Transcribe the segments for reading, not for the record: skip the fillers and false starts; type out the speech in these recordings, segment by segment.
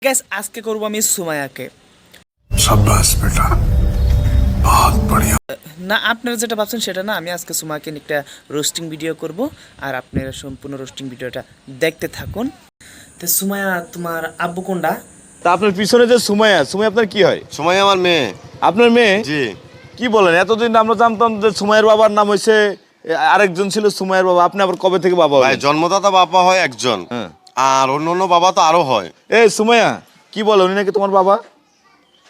Guys আজকে করব আমি সুমাইয়াকে। शाबाश बेटा बहुत बढ़िया। না আপনারা যেটা ভাবছেন সেটা না, আমি আজকে সুমাইয়াকে নিয়ে একটা রোস্টিং ভিডিও করব আর আপনারা সম্পূর্ণ রোস্টিং ভিডিওটা দেখতে থাকুন। তো সুমাইয়া, তোমার আব্বু কোনটা? তা আপনার পিছনে যে সুমাইয়া আপনার কি হয়? সময় আমার মেয়ে। আপনার মেয়ে? জি। কি বলেন, এতদিন আমরা জানতাম যে সুমাইয়ের বাবার নাম হইছে আরেকজন ছিল সুমাইয়ের বাবা, আপনি আবার কবে থেকে বাবা ভাই হলেন? জন্মদাতা বাবা হয় একজন, হ্যাঁ। আর অন্য বাবা তো আরো হয়। এই সুমাইয়া, কি বলো, উনি নাকি তোমার বাবা?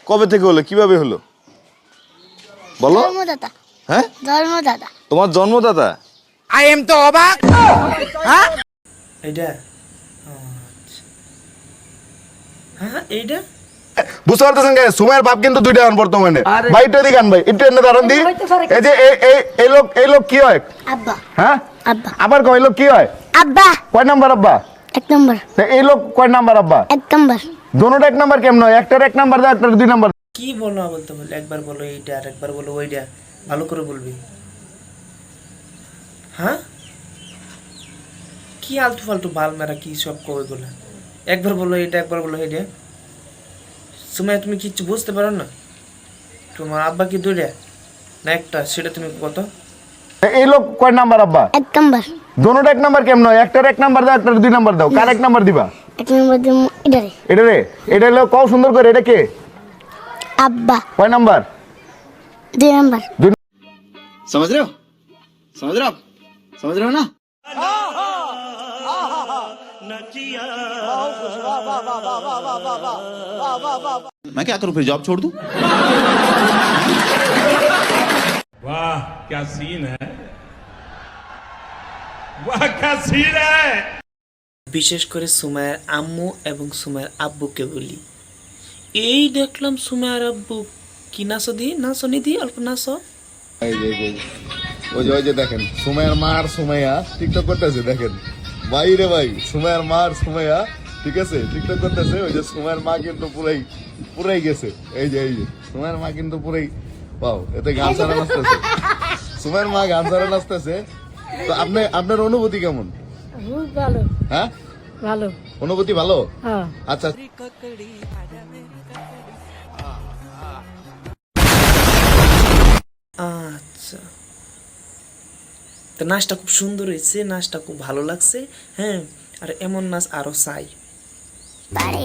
কবে থেকে হলো, কিভাবে হলো বলো? জন্মদাতা হ্যাঁ, জন্মদাতা তোমার জন্মদাতা? এইটা? হ্যাঁ এইটা বুঝতে পারতেছেন কে? সুমাইয়ের বাপ কিন্তু দুইটা এখন বর্তমানে। ভাই একটু এদিকে আন ভাই, একটু এনে দাঁড়ান দি। এই যে এই লোক কি হয়? আব্বা হ্যাঁ আব্বা আবার কয় লোক কি হয়? আব্বা কয় নাম্বার আব্বা? 1 নম্বর তা এই লোক কয় নাম্বার আব্বা? 1 নম্বর দোনোটা এক নাম্বার কেমন হয়? একটার এক নাম্বার দাও, একটার 2 নাম্বার। কি বলো বলতে বলে, একবার বলো এইটা আর একবার বলো ওইটা, ভালো করে বলবি। হ্যাঁ কি আলতু ফালতু বাল মেরা কি সব কই গুলা, একবার বলো এটা একবার বলো এইটা। সুমাইয়া তুমি কিচ্ছু বুঝতে পারো না? তোমার আব্বা কি দুইটা না একটা, সেটা তুমি কত? এই লোক কয় নাম্বার আব্বা? 1 নম্বর দোনোটা এক নাম্বার কেমন হয়? একটার এক নাম্বার দাও, একটার 2 নাম্বার দাও। কার এক নাম্বার দিবা? 1 নম্বর দিমু এটারে এটা রে, এটা হলো কও সুন্দর করে, এটা কে? আব্বা কয় নাম্বার? 2 নম্বর समझ रहे हो आप समझ रहे हो ना। मैं क्या करूं, फिर जॉब छोड़ दूं? वाह क्या सीन है, वाह क्या सीन है। বিশেষ করে সুমাইয়ার আম্মু এবং সুমাইয়ার আব্বুকে বলি, এই দেখলাম সুমাইয়ার আব্বু কি নাচো দি, নাচনি দি, অল্প নাচো। ওই যে দেখেন সুমাইয়ার মা আর সুমাইয়া টিকটক করতেছে, দেখেন ভাই রে ভাই, সুমাইয়ার মা আর সুমাইয়া ঠিক আছে টিকটক করতেছে। ওই যে সুমাইয়ার মা কিন্তু পুরাই গেছে, এই যে সুমাইয়ার মা কিন্তু পুরাই পাও, এতে গান ছাড়া নাচতেছে, সুমাইয়ার মা গান ছাড়া নাচতেছে। তো আপনার অনুভূতি কেমন? ভালো হ্যাঁ ভালো অনুভূতি ভালো। হ্যাঁ আচ্ছা আচ্ছা, তো নাচটা খুব সুন্দর হয়েছে, নাচটা খুব ভালো লাগছে। হ্যাঁ, আর এমন নাচ আরো চাই। বাড়ি